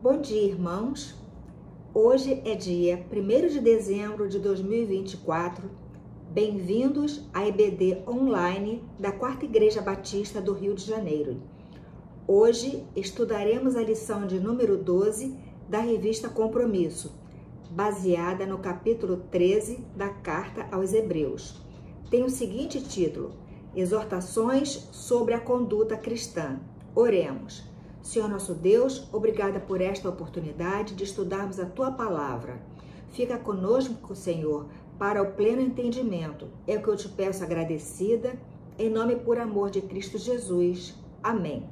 Bom dia, irmãos. Hoje é dia 1º de dezembro de 2024. Bem-vindos à EBD online da 4ª Igreja Batista do Rio de Janeiro. Hoje estudaremos a lição de número 12 da revista Compromisso, baseada no capítulo 13 da Carta aos Hebreus. Tem o seguinte título: Exortações sobre a conduta cristã. Oremos. Senhor nosso Deus, obrigada por esta oportunidade de estudarmos a Tua Palavra. Fica conosco, Senhor, para o pleno entendimento. É o que eu te peço agradecida, em nome e por amor de Cristo Jesus. Amém.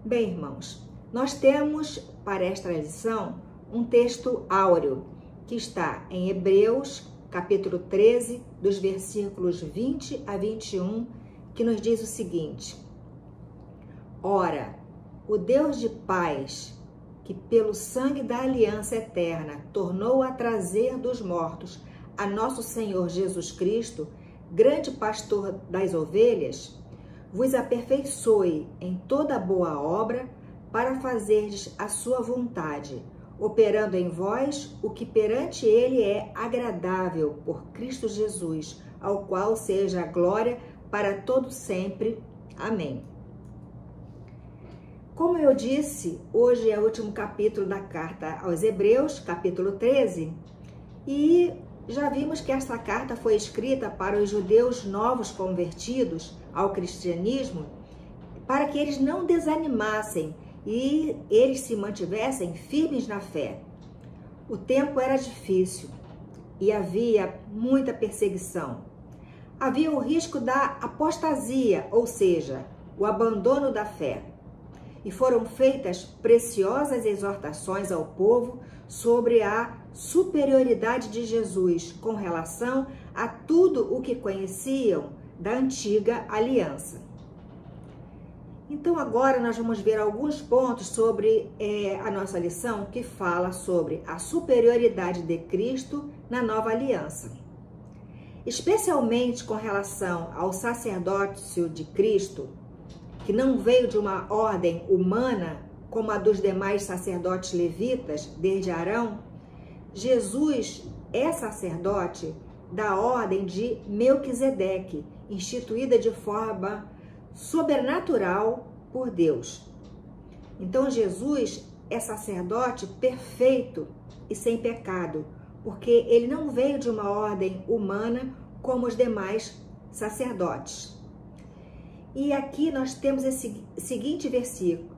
Bem, irmãos, nós temos para esta lição um texto áureo que está em Hebreus, capítulo 13, dos versículos 20 a 21, que nos diz o seguinte: Ora, o Deus de paz, que pelo sangue da aliança eterna tornou a trazer dos mortos a nosso Senhor Jesus Cristo, grande pastor das ovelhas, vos aperfeiçoe em toda boa obra para fazerdes a sua vontade, operando em vós o que perante ele é agradável por Cristo Jesus, ao qual seja a glória para todo sempre. Amém. Como eu disse, hoje é o último capítulo da Carta aos Hebreus, capítulo 13, e já vimos que esta carta foi escrita para os judeus novos convertidos ao cristianismo, para que eles não desanimassem e eles se mantivessem firmes na fé. O tempo era difícil e havia muita perseguição. Havia o risco da apostasia, ou seja, o abandono da fé. E foram feitas preciosas exortações ao povo sobre a superioridade de Jesus com relação a tudo o que conheciam da antiga aliança. Então agora nós vamos ver alguns pontos sobre a nossa lição que fala sobre a superioridade de Cristo na nova aliança. Especialmente com relação ao sacerdócio de Cristo, que não veio de uma ordem humana, como a dos demais sacerdotes levitas, desde Arão, Jesus é sacerdote da ordem de Melquisedeque, instituída de forma sobrenatural por Deus. Então Jesus é sacerdote perfeito e sem pecado, porque ele não veio de uma ordem humana como os demais sacerdotes. E aqui nós temos esse seguinte versículo: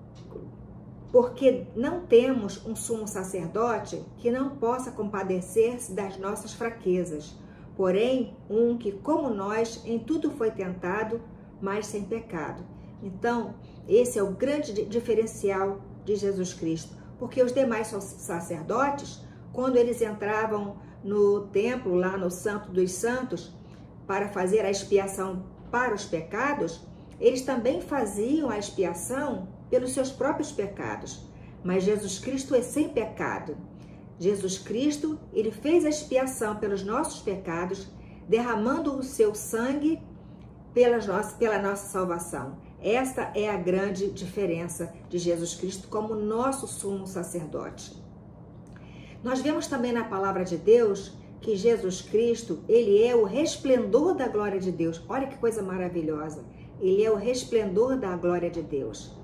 porque não temos um sumo sacerdote que não possa compadecer-se das nossas fraquezas, porém um que, como nós, em tudo foi tentado, mas sem pecado. Então, esse é o grande diferencial de Jesus Cristo, porque os demais sacerdotes, quando eles entravam no templo, lá no Santo dos Santos, para fazer a expiação para os pecados, eles também faziam a expiação pelos seus próprios pecados. Mas Jesus Cristo é sem pecado. Jesus Cristo, ele fez a expiação pelos nossos pecados, derramando o seu sangue pela nossa salvação. Esta é a grande diferença de Jesus Cristo como nosso sumo sacerdote. Nós vemos também na palavra de Deus que Jesus Cristo, ele é o resplendor da glória de Deus. Olha que coisa maravilhosa. Ele é o resplendor da glória de Deus.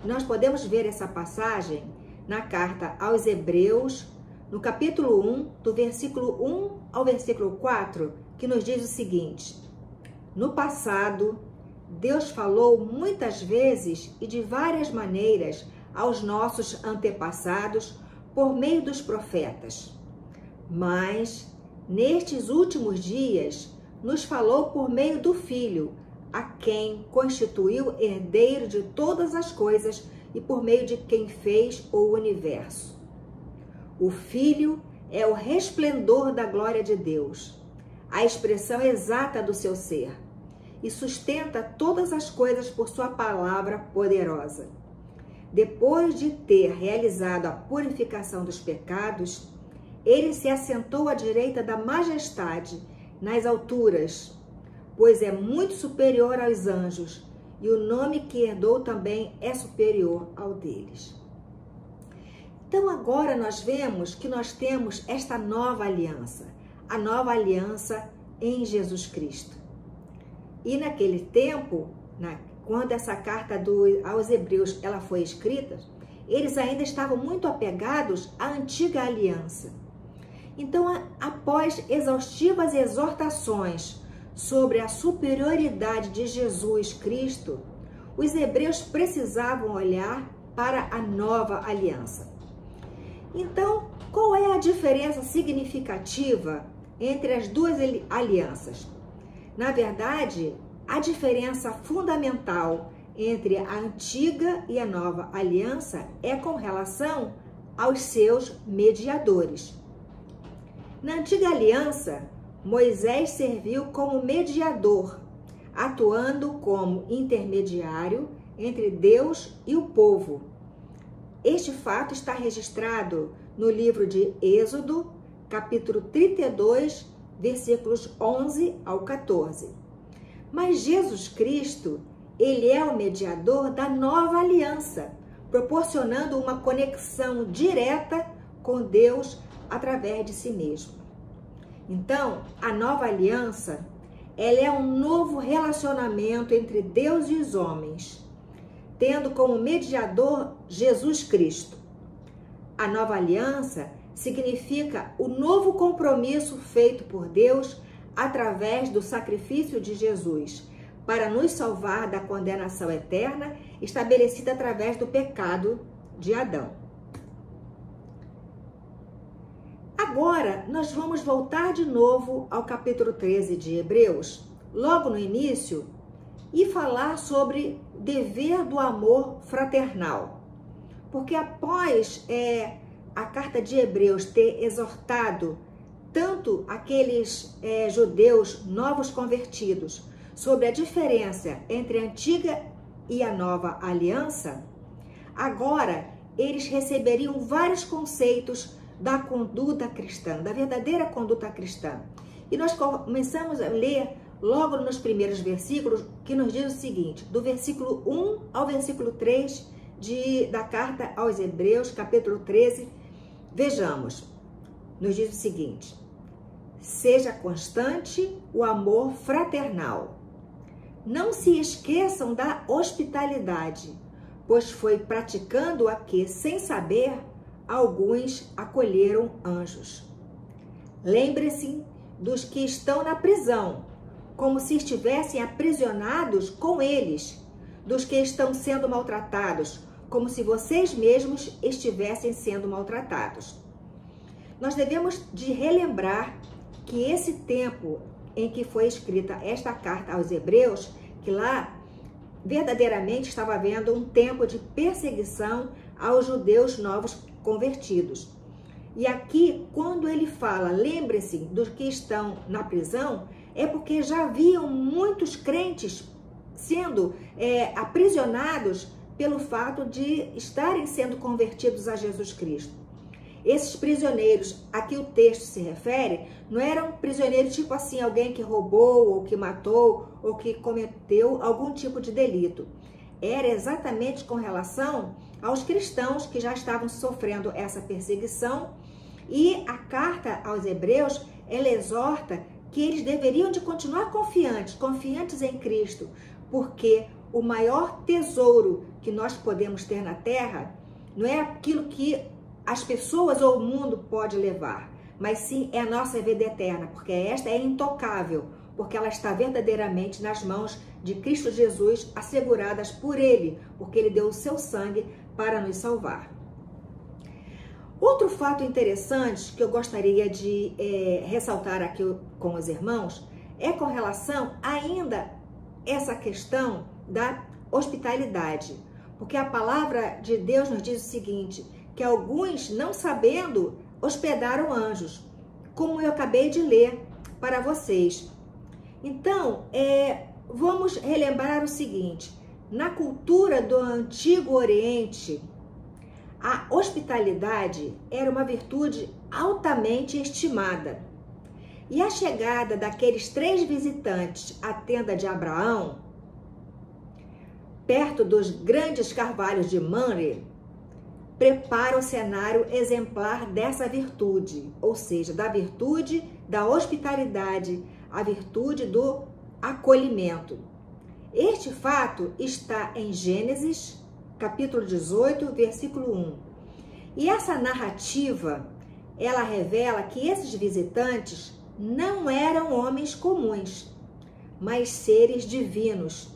Nós podemos ver essa passagem na carta aos Hebreus, no capítulo 1, do versículo 1 ao versículo 4, que nos diz o seguinte: No passado, Deus falou muitas vezes e de várias maneiras aos nossos antepassados por meio dos profetas. Mas, nestes últimos dias, nos falou por meio do Filho, a quem constituiu herdeiro de todas as coisas e por meio de quem fez o universo. O Filho é o resplendor da glória de Deus, a expressão exata do seu ser, e sustenta todas as coisas por sua palavra poderosa. Depois de ter realizado a purificação dos pecados, ele se assentou à direita da majestade nas alturas, pois é muito superior aos anjos, e o nome que herdou também é superior ao deles. Então agora nós vemos que nós temos esta nova aliança, a nova aliança em Jesus Cristo. E naquele tempo, quando essa carta aos Hebreus ela foi escrita, eles ainda estavam muito apegados à antiga aliança. Então, após exaustivas exortações sobre a superioridade de Jesus Cristo, os hebreus precisavam olhar para a nova aliança. Então, qual é a diferença significativa entre as duas alianças? Na verdade, a diferença fundamental entre a antiga e a nova aliança é com relação aos seus mediadores. Na antiga aliança, Moisés serviu como mediador, atuando como intermediário entre Deus e o povo. Este fato está registrado no livro de Êxodo, capítulo 32, versículos 11 ao 14. Mas Jesus Cristo, ele é o mediador da nova aliança, proporcionando uma conexão direta com Deus através de si mesmo. Então, a nova aliança, ela é um novo relacionamento entre Deus e os homens, tendo como mediador Jesus Cristo. A nova aliança significa o novo compromisso feito por Deus através do sacrifício de Jesus, para nos salvar da condenação eterna estabelecida através do pecado de Adão. Agora, nós vamos voltar de novo ao capítulo 13 de Hebreus, logo no início, e falar sobre o dever do amor fraternal. Porque após a carta de Hebreus ter exortado tanto aqueles judeus novos convertidos sobre a diferença entre a antiga e a nova aliança, agora eles receberiam vários conceitos da conduta cristã, da verdadeira conduta cristã. E nós começamos a ler logo nos primeiros versículos, que nos diz o seguinte, do versículo 1 ao versículo 3 da carta aos Hebreus, capítulo 13, vejamos, nos diz o seguinte: seja constante o amor fraternal. Não se esqueçam da hospitalidade, pois foi praticando-a que, sem saber, alguns acolheram anjos. Lembre-se dos que estão na prisão, como se estivessem aprisionados com eles, dos que estão sendo maltratados, como se vocês mesmos estivessem sendo maltratados. Nós devemos de relembrar que esse tempo em que foi escrita esta carta aos Hebreus, que lá verdadeiramente estava havendo um tempo de perseguição aos judeus novos convertidos. E aqui, quando ele fala, lembre-se dos que estão na prisão, é porque já haviam muitos crentes sendo aprisionados pelo fato de estarem sendo convertidos a Jesus Cristo. Esses prisioneiros, a que o texto se refere, não eram prisioneiros tipo assim, alguém que roubou, ou que matou, ou que cometeu algum tipo de delito. Era exatamente com relação aos cristãos que já estavam sofrendo essa perseguição. E a carta aos Hebreus, ela exorta que eles deveriam de continuar confiantes em Cristo, porque o maior tesouro que nós podemos ter na terra não é aquilo que as pessoas ou o mundo pode levar, mas sim é a nossa vida eterna, porque esta é intocável, porque ela está verdadeiramente nas mãos de Cristo Jesus, asseguradas por Ele, porque Ele deu o seu sangue para nos salvar. Outro fato interessante que eu gostaria de ressaltar aqui com os irmãos é com relação ainda essa questão da hospitalidade, porque a palavra de Deus nos diz o seguinte, que alguns, não sabendo, hospedaram anjos, como eu acabei de ler para vocês. Então, vamos relembrar o seguinte, na cultura do Antigo Oriente, a hospitalidade era uma virtude altamente estimada. E a chegada daqueles 3 visitantes à tenda de Abraão, perto dos grandes carvalhos de Mamre, prepara o cenário exemplar dessa virtude, ou seja, da virtude da hospitalidade, a virtude do acolhimento. Este fato está em Gênesis, capítulo 18, versículo 1. E essa narrativa, ela revela que esses visitantes não eram homens comuns, mas seres divinos.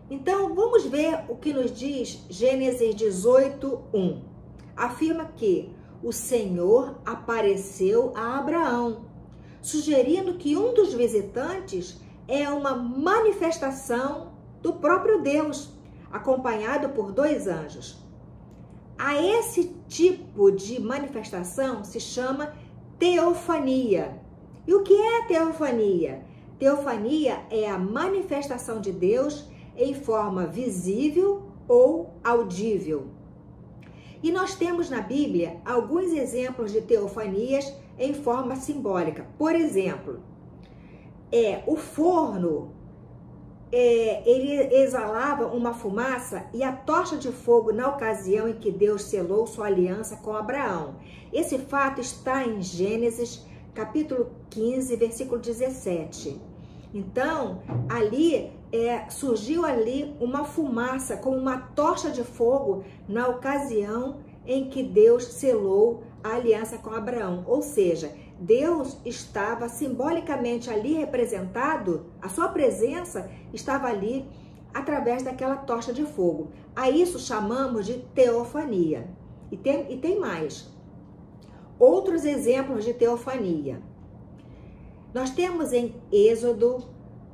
Então, vamos ver o que nos diz Gênesis 18, 1. Afirma que o Senhor apareceu a Abraão, sugerindo que um dos visitantes é uma manifestação do próprio Deus, acompanhado por 2 anjos. A esse tipo de manifestação se chama teofania. E o que é a teofania? Teofania é a manifestação de Deus em forma visível ou audível. E nós temos na Bíblia alguns exemplos de teofanias em forma simbólica. Por exemplo, o forno, ele exalava uma fumaça e a tocha de fogo na ocasião em que Deus selou sua aliança com Abraão. Esse fato está em Gênesis, capítulo 15, versículo 17. Então, surgiu ali uma fumaça como uma tocha de fogo na ocasião em que Deus selou a aliança com Abraão. Ou seja, Deus estava simbolicamente ali representado, a sua presença estava ali através daquela tocha de fogo. A isso chamamos de teofania. E tem mais. Outros exemplos de teofania. Nós temos em Êxodo,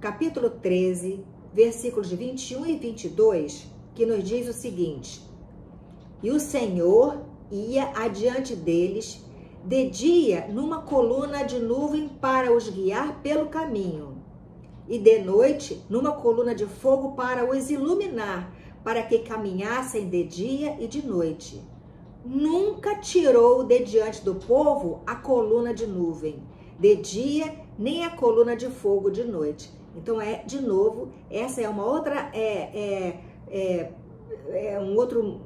capítulo 13, versículos 21 e 22, que nos diz o seguinte: E o Senhor ia adiante deles de dia numa coluna de nuvem para os guiar pelo caminho, e de noite numa coluna de fogo para os iluminar, para que caminhassem de dia e de noite. Nunca tirou de diante do povo a coluna de nuvem de dia, nem a coluna de fogo de noite. Então, de novo, essa é uma outra, um outro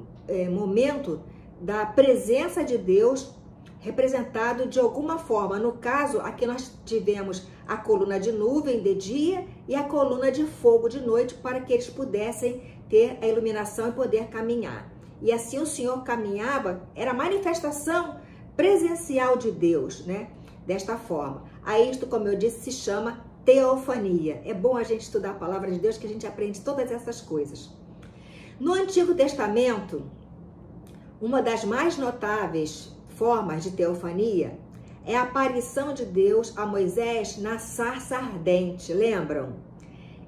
momento da presença de Deus representado de alguma forma. No caso, aqui nós tivemos a coluna de nuvem de dia e a coluna de fogo de noite, para que eles pudessem ter a iluminação e poder caminhar. E assim o Senhor caminhava, era a manifestação presencial de Deus, né? Desta forma. A isto, como eu disse, se chama teofania. É bom a gente estudar a palavra de Deus, que a gente aprende todas essas coisas. No Antigo Testamento, uma das mais notáveis formas de teofania é a aparição de Deus a Moisés na sarça ardente, lembram?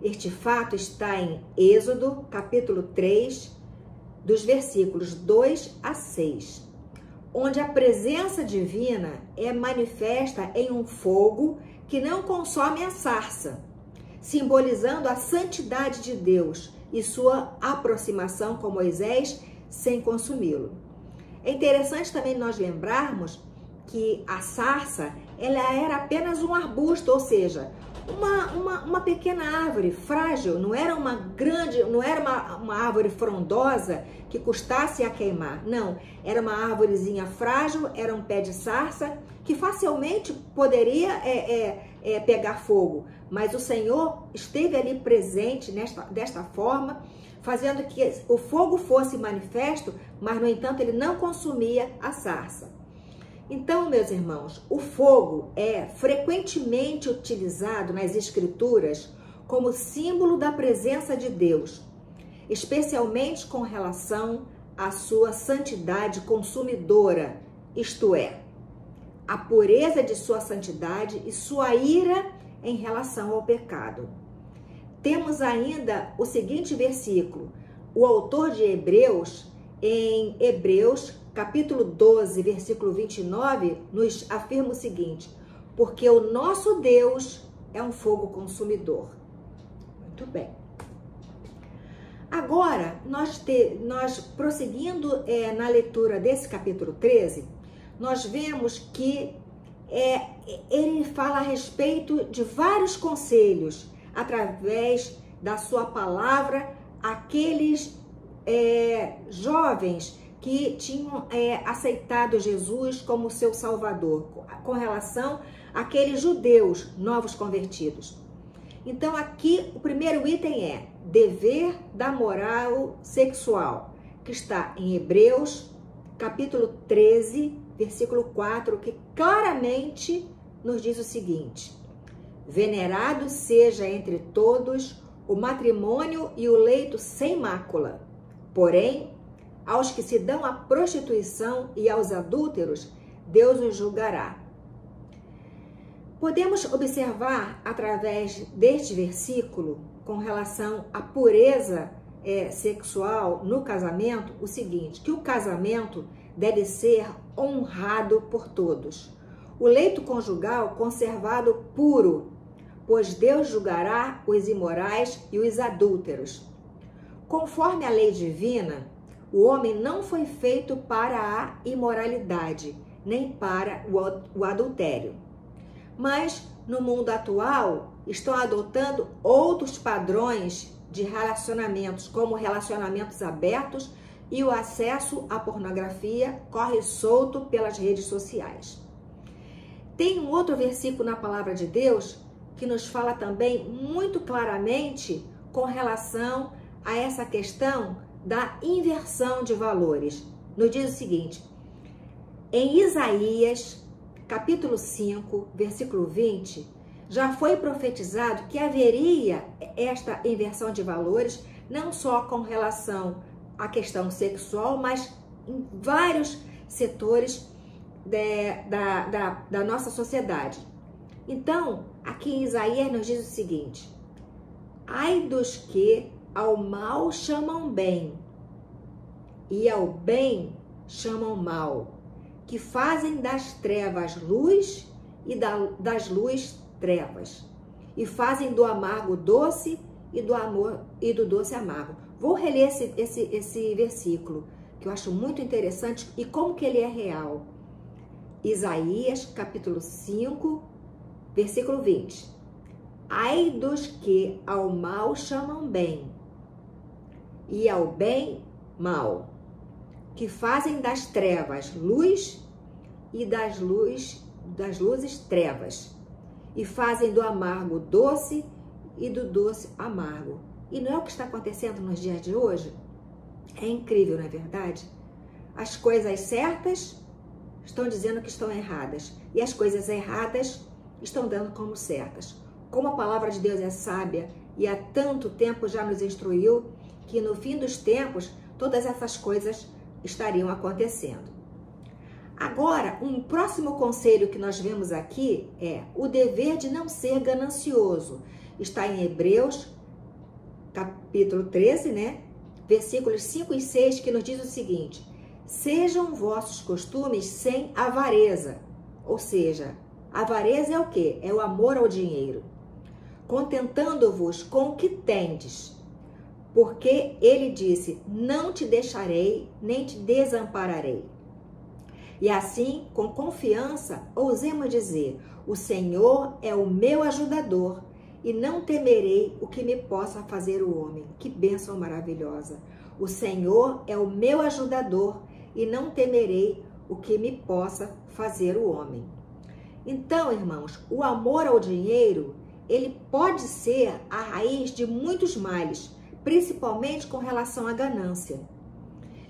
Este fato está em Êxodo, capítulo 3, dos versículos 2 a 6, onde a presença divina é manifesta em um fogo que não consome a sarça, simbolizando a santidade de Deus e sua aproximação com Moisés sem consumi-lo. É interessante também nós lembrarmos que a sarça, ela era apenas um arbusto, ou seja, uma pequena árvore frágil, não era uma grande, não era uma árvore frondosa que custasse a queimar, não, era uma árvorezinha frágil, era um pé de sarça que facilmente poderia pegar fogo, mas o Senhor esteve ali presente desta forma, fazendo que o fogo fosse manifesto, mas no entanto ele não consumia a sarça. Então, meus irmãos, o fogo é frequentemente utilizado nas Escrituras como símbolo da presença de Deus, especialmente com relação à sua santidade consumidora, isto é, a pureza de sua santidade e sua ira em relação ao pecado. Temos ainda o seguinte versículo, o autor de Hebreus, em Hebreus, capítulo 12, versículo 29, nos afirma o seguinte: porque o nosso Deus é um fogo consumidor. Muito bem. Agora, nós prosseguindo na leitura desse capítulo 13, nós vemos que ele fala a respeito de vários conselhos, através da sua palavra, aqueles jovens que tinham aceitado Jesus como seu Salvador, com relação àqueles judeus novos convertidos. Então aqui o primeiro item é dever da moral sexual, que está em Hebreus, capítulo 13, versículo 4, que claramente nos diz o seguinte: venerado seja entre todos o matrimônio e o leito sem mácula, porém, aos que se dão à prostituição e aos adúlteros, Deus os julgará. Podemos observar, através deste versículo, com relação à pureza sexual no casamento, o seguinte, que o casamento deve ser honrado por todos. O leito conjugal conservado puro, pois Deus julgará os imorais e os adúlteros. Conforme a lei divina, o homem não foi feito para a imoralidade, nem para o adultério. Mas, no mundo atual, estão adotando outros padrões de relacionamentos, como relacionamentos abertos, e o acesso à pornografia corre solto pelas redes sociais. Tem um outro versículo na Palavra de Deus que nos fala também muito claramente com relação a essa questão da inversão de valores. Nos diz o seguinte: em Isaías, capítulo 5, versículo 20, já foi profetizado que haveria esta inversão de valores, não só com relação à questão sexual, mas em vários setores da nossa sociedade. Então, aqui em Isaías nos diz o seguinte: ai dos que ao mal chamam bem e ao bem chamam mal, que fazem das trevas luz e das luz trevas, e fazem do amargo doce e do amor e do doce amargo. Vou reler esse versículo, que eu acho muito interessante e como que ele é real. Isaías, capítulo 5, versículo 20. Ai dos que ao mal chamam bem e ao bem mal, que fazem das trevas luz e das luzes trevas, e fazem do amargo doce e do doce amargo. E não é o que está acontecendo nos dias de hoje? É incrível, não é verdade? As coisas certas estão dizendo que estão erradas, e as coisas erradas estão dando como certas. Como a palavra de Deus é sábia e há tanto tempo já nos instruiu que no fim dos tempos todas essas coisas estariam acontecendo. Agora, um próximo conselho que nós vemos aqui é o dever de não ser ganancioso. Está em Hebreus, capítulo 13, né? Versículos 5 e 6, que nos diz o seguinte: sejam vossos costumes sem avareza. Ou seja, avareza é o quê? É o amor ao dinheiro. Contentando-vos com o que tendes. Porque ele disse: não te deixarei, nem te desampararei. E assim, com confiança, ousemos dizer: o Senhor é o meu ajudador, e não temerei o que me possa fazer o homem. Que bênção maravilhosa! O Senhor é o meu ajudador, e não temerei o que me possa fazer o homem. Então, irmãos, o amor ao dinheiro, ele pode ser a raiz de muitos males, principalmente com relação à ganância.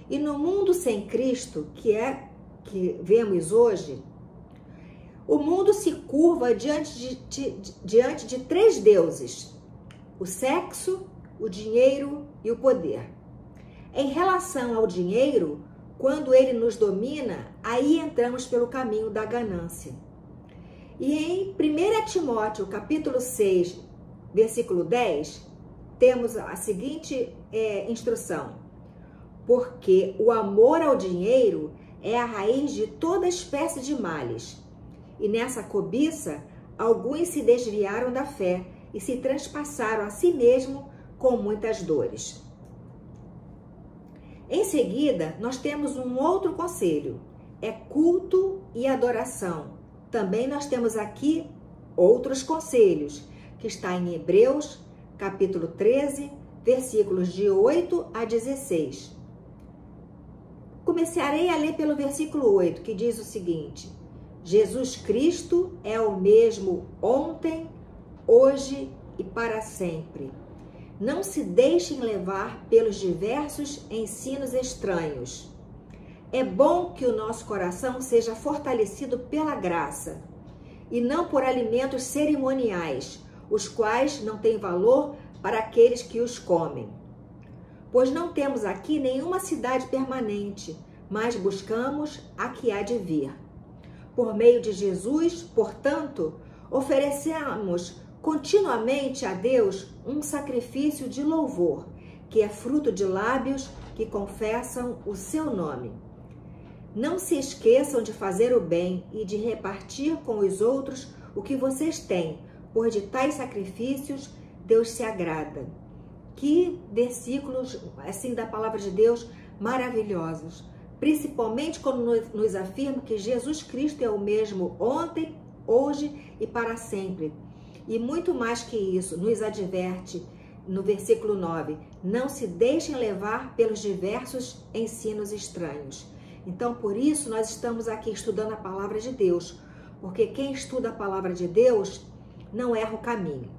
E no mundo sem Cristo, que vemos hoje, o mundo se curva diante de três deuses: o sexo, o dinheiro e o poder. Em relação ao dinheiro, quando ele nos domina, aí entramos pelo caminho da ganância. E em 1 Timóteo, capítulo 6, versículo 10, temos a seguinte instrução: porque o amor ao dinheiro é a raiz de toda espécie de males. E nessa cobiça, alguns se desviaram da fé e se transpassaram a si mesmo com muitas dores. Em seguida, nós temos um outro conselho, é culto e adoração. Também nós temos aqui outros conselhos, que está em Hebreus, capítulo 13, versículos de 8 a 16. começarei a ler pelo versículo 8, que diz o seguinte: Jesus Cristo é o mesmo ontem, hoje e para sempre. Não se deixem levar pelos diversos ensinos estranhos. É bom que o nosso coração seja fortalecido pela graça, e não por alimentos cerimoniais, os quais não têm valor para aqueles que os comem. Pois não temos aqui nenhuma cidade permanente, mas buscamos a que há de vir. Por meio de Jesus, portanto, oferecemos continuamente a Deus um sacrifício de louvor, que é fruto de lábios que confessam o seu nome. Não se esqueçam de fazer o bem e de repartir com os outros o que vocês têm, pois de tais sacrifícios Deus se agrada. Que versículos, assim, da palavra de Deus maravilhosos. Principalmente quando nos afirma que Jesus Cristo é o mesmo ontem, hoje e para sempre. E muito mais que isso, nos adverte no versículo 9, não se deixem levar pelos diversos ensinos estranhos. Então, por isso, nós estamos aqui estudando a palavra de Deus, porque quem estuda a palavra de Deus não erra o caminho.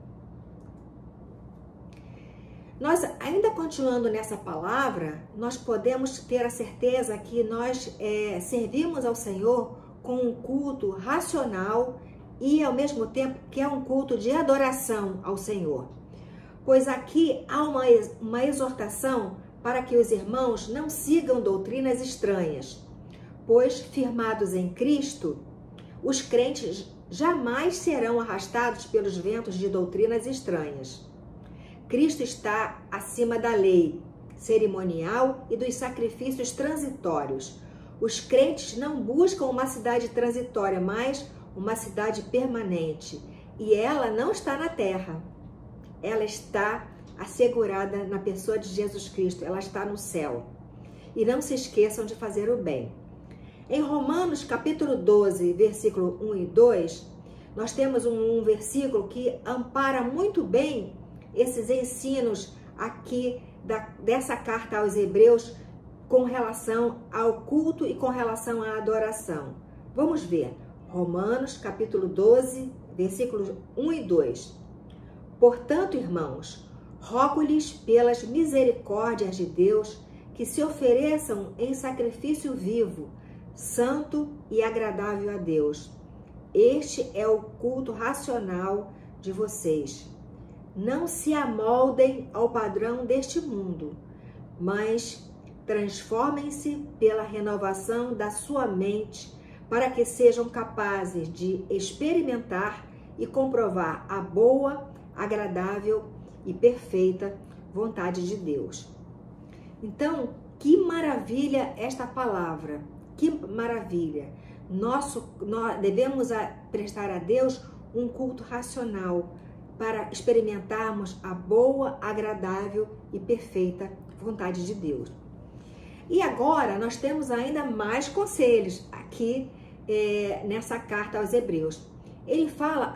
Nós, ainda continuando nessa palavra, nós podemos ter a certeza que nós servimos ao Senhor com um culto racional e, ao mesmo tempo, que é um culto de adoração ao Senhor. Pois aqui há uma exortação para que os irmãos não sigam doutrinas estranhas, pois, firmados em Cristo, os crentes jamais serão arrastados pelos ventos de doutrinas estranhas. Cristo está acima da lei cerimonial e dos sacrifícios transitórios. Os crentes não buscam uma cidade transitória, mas uma cidade permanente. E ela não está na terra. Ela está assegurada na pessoa de Jesus Cristo. Ela está no céu. E não se esqueçam de fazer o bem. Em Romanos, capítulo 12, versículo 1 e 2, nós temos um versículo que ampara muito bem esses ensinos aqui dessa carta aos Hebreus com relação ao culto e com relação à adoração. Vamos ver. Romanos, capítulo 12, versículos 1 e 2. Portanto, irmãos, rogo-lhes pelas misericórdias de Deus que se ofereçam em sacrifício vivo, santo e agradável a Deus. Este é o culto racional de vocês. Não se amoldem ao padrão deste mundo, mas transformem-se pela renovação da sua mente, para que sejam capazes de experimentar e comprovar a boa, agradável e perfeita vontade de Deus. Então, que maravilha esta palavra, que maravilha! Nós devemos prestar a Deus um culto racional, para experimentarmos a boa, agradável e perfeita vontade de Deus. E agora nós temos ainda mais conselhos aqui nessa carta aos Hebreus. Ele fala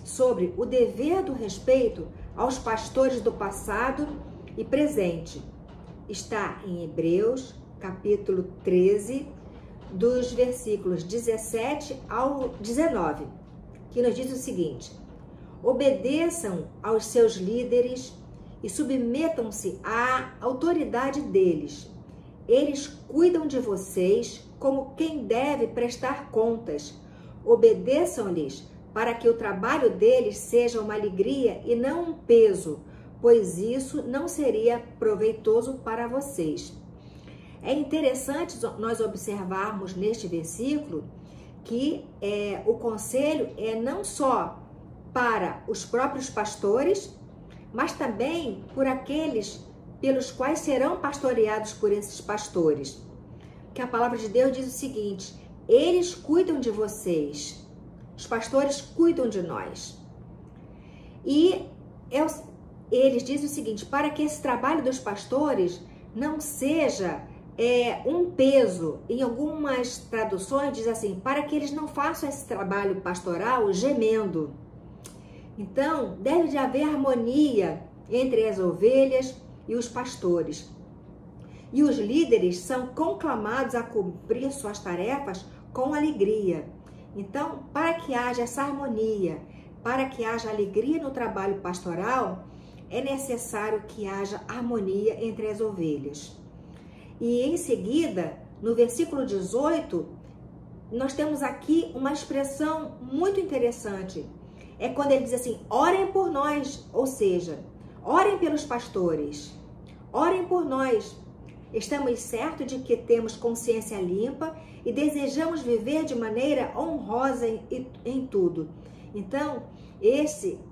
sobre o dever do respeito aos pastores do passado e presente. Está em Hebreus, capítulo 13, dos versículos 17 ao 19, que nos diz o seguinte: obedeçam aos seus líderes e submetam-se à autoridade deles. Eles cuidam de vocês como quem deve prestar contas. Obedeçam-lhes para que o trabalho deles seja uma alegria e não um peso, pois isso não seria proveitoso para vocês. É interessante nós observarmos neste versículo que o conselho é não só para os próprios pastores, mas também por aqueles pelos quais serão pastoreados por esses pastores. Que a palavra de Deus diz o seguinte: eles cuidam de vocês, os pastores cuidam de nós. E eles dizem o seguinte: para que esse trabalho dos pastores não seja um peso. Em algumas traduções diz assim: para que eles não façam esse trabalho pastoral gemendo. Então, deve de haver harmonia entre as ovelhas e os pastores. e os líderes são conclamados a cumprir suas tarefas com alegria. Então, para que haja essa harmonia, para que haja alegria no trabalho pastoral, é necessário que haja harmonia entre as ovelhas. E em seguida, no versículo 18, nós temos aqui uma expressão muito interessante. É quando ele diz assim, orem por nós, ou seja, orem pelos pastores, orem por nós. Estamos certos de que temos consciência limpa e desejamos viver de maneira honrosa em tudo. Então,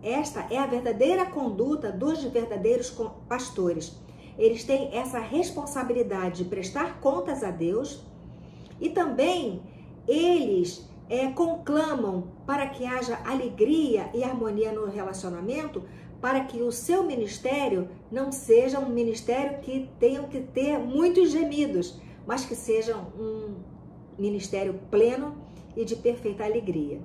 esta é a verdadeira conduta dos verdadeiros pastores. Eles têm essa responsabilidade de prestar contas a Deus e também eles conclamam para que haja alegria e harmonia no relacionamento, para que o seu ministério não seja um ministério que tenha que ter muitos gemidos, mas que seja um ministério pleno e de perfeita alegria.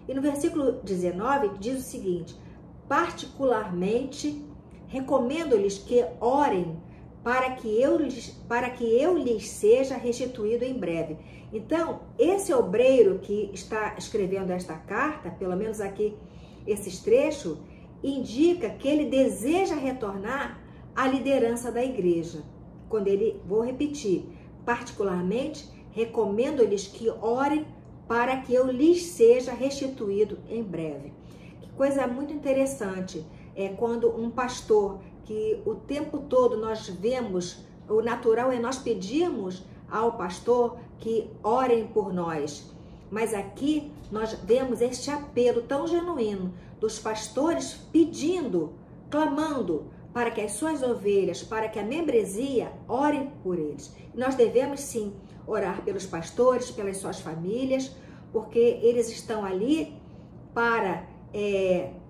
E no versículo 19 diz o seguinte, particularmente recomendo-lhes que orem para que eu lhes seja restituído em breve. Então, esse obreiro que está escrevendo esta carta, pelo menos aqui esses trechos, indica que ele deseja retornar à liderança da igreja. Quando ele, vou repetir, particularmente recomendo-lhes que orem para que eu lhes seja restituído em breve. Que coisa muito interessante é quando um pastor, que o tempo todo nós vemos, o natural é nós pedirmos ao pastor que orem por nós. Mas aqui nós vemos este apelo tão genuíno dos pastores pedindo, clamando para que as suas ovelhas, para que a membresia orem por eles. Nós devemos sim orar pelos pastores, pelas suas famílias, porque eles estão ali para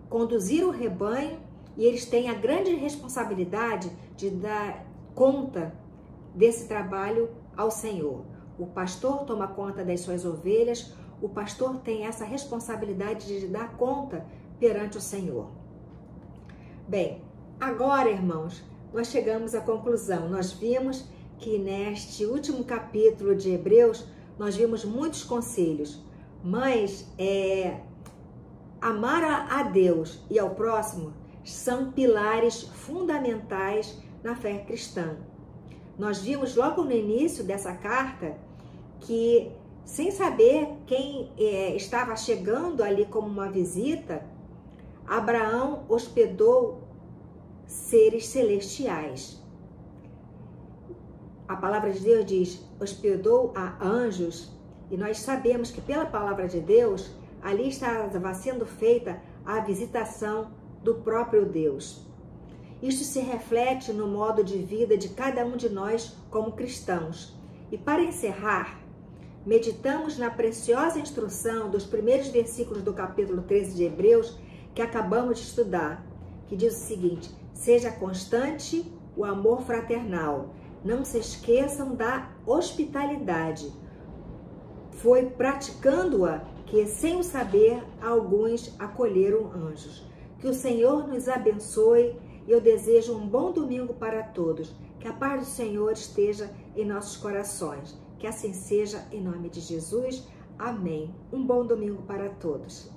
conduzir o rebanho e eles têm a grande responsabilidade de dar conta desse trabalho ao Senhor. O pastor toma conta das suas ovelhas, o pastor tem essa responsabilidade de dar conta perante o Senhor. Bem, agora, irmãos, nós chegamos à conclusão. Nós vimos que neste último capítulo de Hebreus, nós vimos muitos conselhos, mas amar a Deus e ao próximo são pilares fundamentais na fé cristã. Nós vimos logo no início dessa carta que, sem saber quem estava chegando ali como uma visita, Abraão hospedou seres celestiais. A palavra de Deus diz, hospedou a anjos, e nós sabemos que pela palavra de Deus, ali estava sendo feita a visitação do próprio Deus. Isto se reflete no modo de vida de cada um de nós como cristãos. E para encerrar, meditamos na preciosa instrução dos primeiros versículos do capítulo 13 de Hebreus, que acabamos de estudar, que diz o seguinte, seja constante o amor fraternal, não se esqueçam da hospitalidade. Foi praticando-a que, sem o saber, alguns acolheram anjos. Que o Senhor nos abençoe e eu desejo um bom domingo para todos. Que a paz do Senhor esteja em nossos corações. Que assim seja, em nome de Jesus. Amém. Um bom domingo para todos.